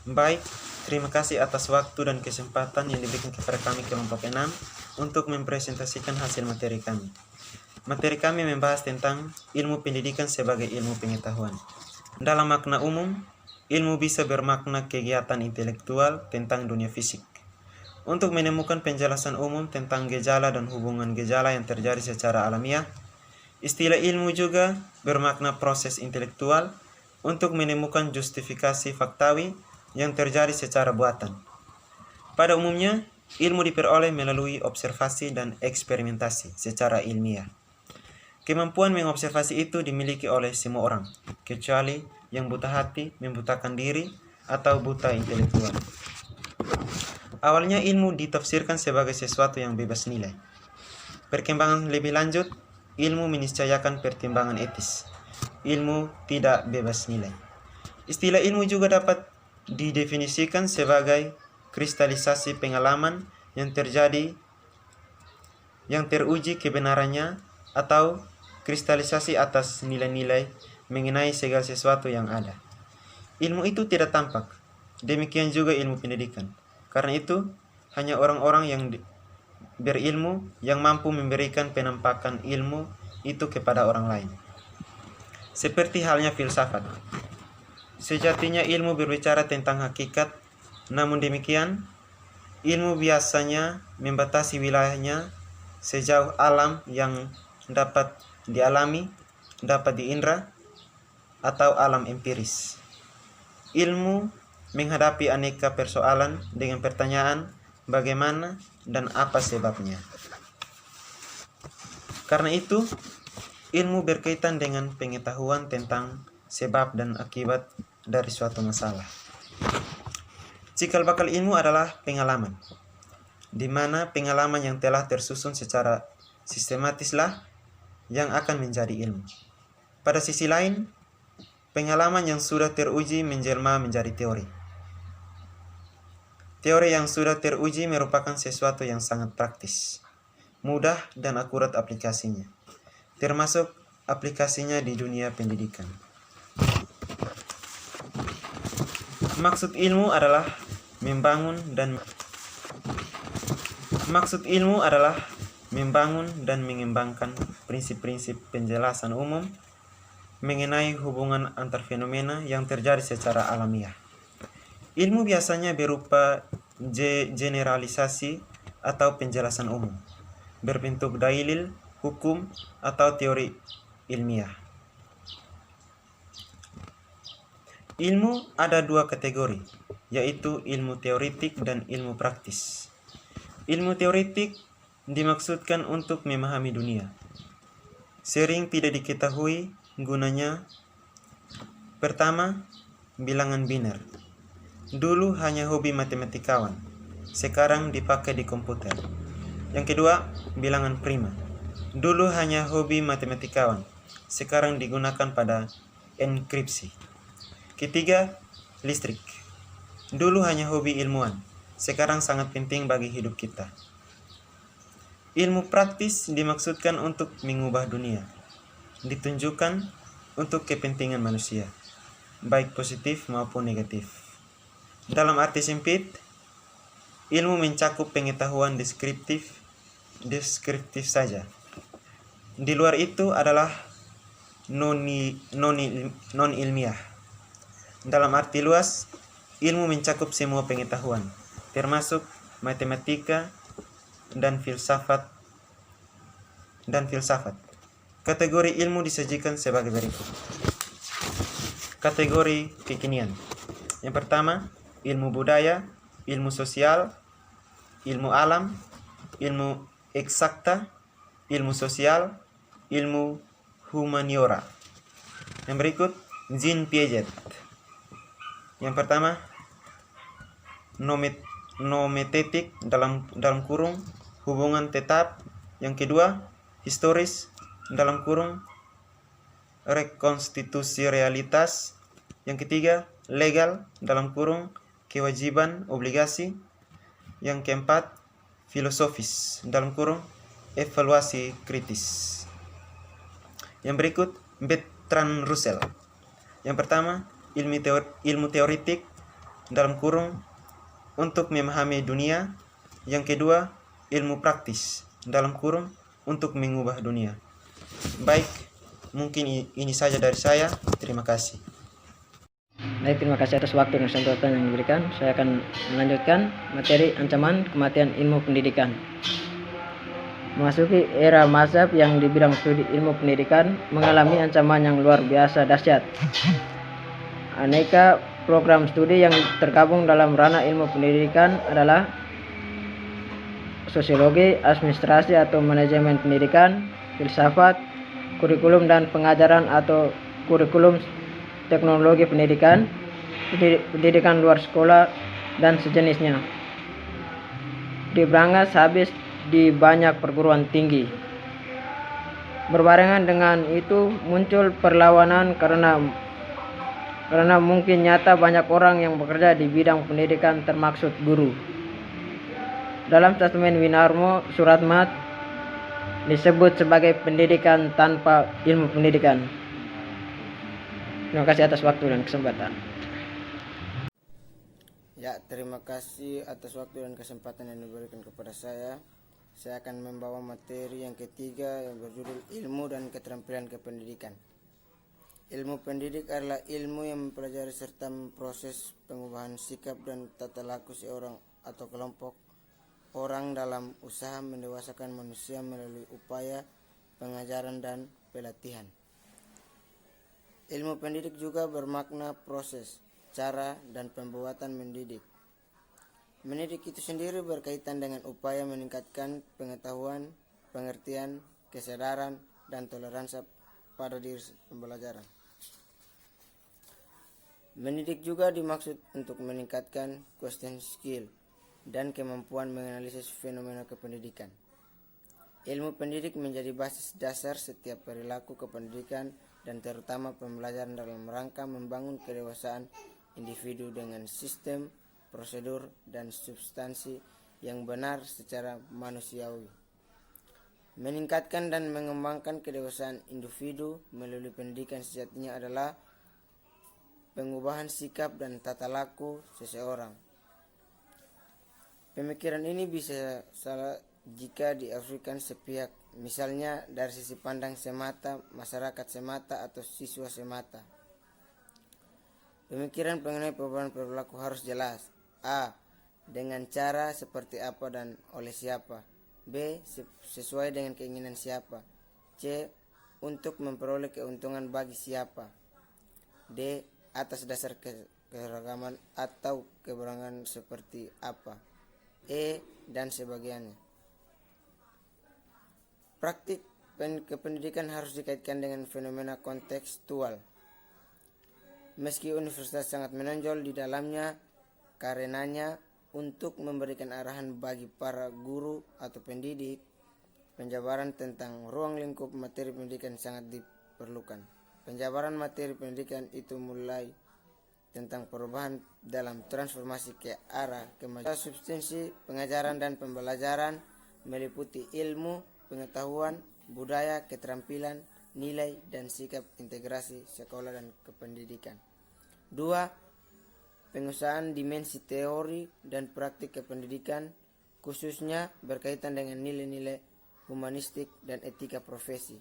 Baik, terima kasih atas waktu dan kesempatan yang diberikan kepada kami kelompok 6 untuk mempresentasikan hasil materi kami. Materi kami membahas tentang ilmu pendidikan sebagai ilmu pengetahuan. Dalam makna umum, ilmu bisa bermakna kegiatan intelektual tentang dunia fisik. Untuk menemukan penjelasan umum tentang gejala dan hubungan gejala yang terjadi secara alamiah, istilah ilmu juga bermakna proses intelektual untuk menemukan justifikasi faktawi yang terjadi secara buatan. Pada umumnya, ilmu diperoleh melalui observasi dan eksperimentasi secara ilmiah. Kemampuan mengobservasi itu dimiliki oleh semua orang, kecuali yang buta hati, membutakan diri, atau buta intelektual. Awalnya ilmu ditafsirkan sebagai sesuatu yang bebas nilai. Perkembangan lebih lanjut, ilmu meniscayakan pertimbangan etis. Ilmu tidak bebas nilai. Istilah ilmu juga dapat didefinisikan sebagai kristalisasi pengalaman yang terjadi, yang teruji kebenarannya, atau kristalisasi atas nilai-nilai mengenai segala sesuatu yang ada. Ilmu itu tidak tampak. Demikian juga ilmu pendidikan. Karena itu, hanya orang-orang yang berilmu yang mampu memberikan penampakan ilmu itu kepada orang lain. Seperti halnya filsafat. Sejatinya ilmu berbicara tentang hakikat, namun demikian, ilmu biasanya membatasi wilayahnya sejauh alam yang dapat dialami, dapat diindra, atau alam empiris. Ilmu menghadapi aneka persoalan dengan pertanyaan bagaimana dan apa sebabnya. Karena itu, ilmu berkaitan dengan pengetahuan tentang sebab dan akibat dari suatu masalah. Cikal bakal ilmu adalah pengalaman, di mana pengalaman yang telah tersusun secara sistematislah yang akan menjadi ilmu. Pada sisi lain, pengalaman yang sudah teruji menjelma menjadi teori. Teori yang sudah teruji merupakan sesuatu yang sangat praktis, mudah dan akurat aplikasinya, termasuk aplikasinya di dunia pendidikan. Maksud ilmu adalah membangun dan mengembangkan prinsip-prinsip penjelasan umum mengenai hubungan antar fenomena yang terjadi secara alamiah. Ilmu biasanya berupa generalisasi atau penjelasan umum, berbentuk dalil, hukum, atau teori ilmiah. Ilmu ada dua kategori, yaitu ilmu teoritik dan ilmu praktis. Ilmu teoritik dimaksudkan untuk memahami dunia. Sering tidak diketahui gunanya. Pertama, bilangan biner. Dulu hanya hobi matematikawan, sekarang dipakai di komputer. Yang kedua, bilangan prima. Dulu hanya hobi matematikawan, sekarang digunakan pada enkripsi. Ketiga, listrik. Dulu hanya hobi ilmuwan, sekarang sangat penting bagi hidup kita. Ilmu praktis dimaksudkan untuk mengubah dunia, ditunjukkan untuk kepentingan manusia, baik positif maupun negatif. Dalam arti sempit, ilmu mencakup pengetahuan deskriptif saja. Di luar itu adalah non-ilmiah. Dalam arti luas, ilmu mencakup semua pengetahuan, termasuk matematika dan filsafat. Kategori ilmu disajikan sebagai berikut. Kategori kekinian. Yang pertama, ilmu budaya, ilmu sosial, ilmu alam, ilmu eksakta, ilmu sosial, ilmu humaniora. Yang berikut, Jean Piaget. Yang pertama, nometetik dalam kurung hubungan tetap. Yang kedua, historis dalam kurung rekonstitusi realitas. Yang ketiga, legal dalam kurung kewajiban obligasi. Yang keempat, filosofis dalam kurung evaluasi kritis. Yang berikut, Bertrand Russell. Yang pertama, ilmu teoritik dalam kurung untuk memahami dunia. Yang kedua, ilmu praktis dalam kurung untuk mengubah dunia. Baik, mungkin ini saja dari saya. Terima kasih. Baik, terima kasih atas waktu dan kesempatan yang diberikan. Saya akan melanjutkan materi ancaman kematian ilmu pendidikan. Memasuki era mazhab yang di bidang studi ilmu pendidikan mengalami ancaman yang luar biasa dahsyat. Aneka program studi yang tergabung dalam ranah ilmu pendidikan adalah sosiologi, administrasi atau manajemen pendidikan, filsafat, kurikulum dan pengajaran atau kurikulum teknologi pendidikan, pendidikan luar sekolah, dan sejenisnya. Diberangas habis di banyak perguruan tinggi. Berbarengan dengan itu muncul perlawanan karena mungkin nyata banyak orang yang bekerja di bidang pendidikan termaksud guru. Dalam statement Winarmo Suratmat disebut sebagai pendidikan tanpa ilmu pendidikan. Terima kasih atas waktu dan kesempatan. Ya, terima kasih atas waktu dan kesempatan yang diberikan kepada saya. Saya akan membawa materi yang ketiga yang berjudul ilmu dan keterampilan kependidikan. Ilmu pendidik adalah ilmu yang mempelajari serta memproses pengubahan sikap dan tata laku seorang atau kelompok orang dalam usaha mendewasakan manusia melalui upaya pengajaran dan pelatihan. Ilmu pendidik juga bermakna proses, cara, dan pembuatan mendidik. Mendidik itu sendiri berkaitan dengan upaya meningkatkan pengetahuan, pengertian, kesadaran, dan toleransi pada diri pembelajaran. Mendidik juga dimaksud untuk meningkatkan question skill dan kemampuan menganalisis fenomena kependidikan. Ilmu pendidik menjadi basis dasar setiap perilaku kependidikan dan terutama pembelajaran dalam rangka membangun kedewasaan individu dengan sistem, prosedur, dan substansi yang benar secara manusiawi. Meningkatkan dan mengembangkan kedewasaan individu melalui pendidikan sejatinya adalah pengubahan sikap dan tata laku seseorang. Pemikiran ini bisa salah jika diafirmasikan sepihak, misalnya dari sisi pandang semata, masyarakat semata, atau siswa semata. Pemikiran mengenai perubahan perilaku harus jelas. A. Dengan cara seperti apa dan oleh siapa. B. Sesuai dengan keinginan siapa. C. Untuk memperoleh keuntungan bagi siapa. D. Atas dasar keragaman atau keberangan seperti apa. E. Dan sebagainya. Praktik kependidikan harus dikaitkan dengan fenomena kontekstual. Meski universitas sangat menonjol di dalamnya, karenanya untuk memberikan arahan bagi para guru atau pendidik, penjabaran tentang ruang lingkup materi pendidikan sangat diperlukan. Penjabaran materi pendidikan itu mulai tentang perubahan dalam transformasi ke arah kemajuan. Substansi pengajaran dan pembelajaran meliputi ilmu, pengetahuan, budaya, keterampilan, nilai, dan sikap integrasi sekolah dan kependidikan. 2. Pengusahaan dimensi teori dan praktik kependidikan, khususnya berkaitan dengan nilai-nilai humanistik dan etika profesi.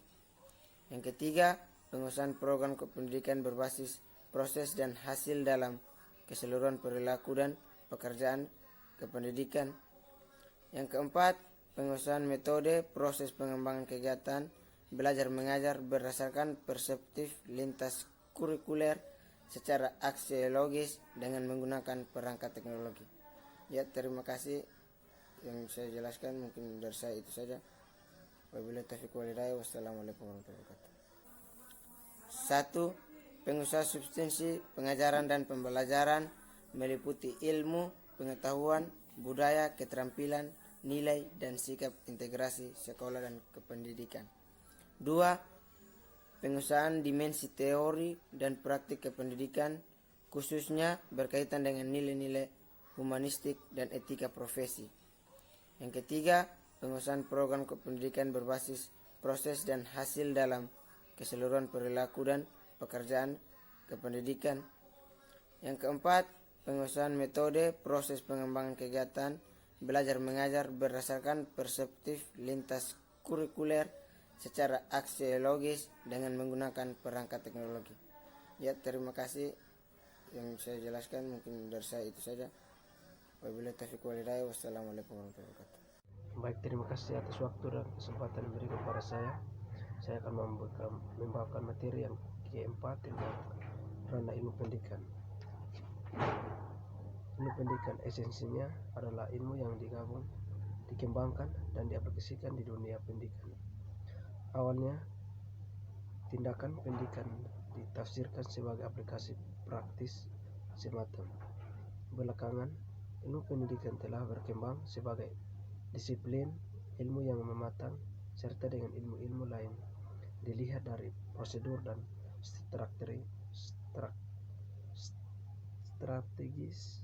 Yang ketiga, pengusahaan program kependidikan berbasis proses dan hasil dalam keseluruhan perilaku dan pekerjaan kependidikan. Yang keempat, pengusahaan metode proses pengembangan kegiatan belajar mengajar berdasarkan perseptif lintas kurikuler secara aksiologis dengan menggunakan perangkat teknologi. Ya, terima kasih yang saya jelaskan, mungkin dari saya itu saja. Wabillahi taufiq wal hidayah. Wassalamualaikum warahmatullahi wabarakatuh. 1. Pengusaha substansi pengajaran dan pembelajaran meliputi ilmu, pengetahuan, budaya, keterampilan, nilai, dan sikap integrasi sekolah dan kependidikan. 2. Pengusahaan dimensi teori dan praktik kependidikan, khususnya berkaitan dengan nilai-nilai humanistik dan etika profesi. Yang ketiga, pengusahaan program kependidikan berbasis proses dan hasil dalam keseluruhan perilaku dan pekerjaan kependidikan. Yang keempat, pengusahaan metode proses pengembangan kegiatan belajar mengajar berdasarkan perseptif lintas kurikuler secara aksiologis dengan menggunakan perangkat teknologi. Ya, terima kasih yang saya jelaskan, mungkin dari saya itu saja. Wabillahi taufiq wal hidayah. Wassalamualaikum warahmatullahi wabarakatuh. Baik, terima kasih atas waktu dan kesempatan yang diberikan kepada saya. Saya akan membawakan materi yang keempat tentang ranah ilmu pendidikan. Ilmu pendidikan esensinya adalah ilmu yang digabung, dikembangkan, dan diaplikasikan di dunia pendidikan. Awalnya, tindakan pendidikan ditafsirkan sebagai aplikasi praktis semata. Belakangan, ilmu pendidikan telah berkembang sebagai disiplin ilmu yang mematang serta dengan ilmu-ilmu lain dilihat dari prosedur dan strategis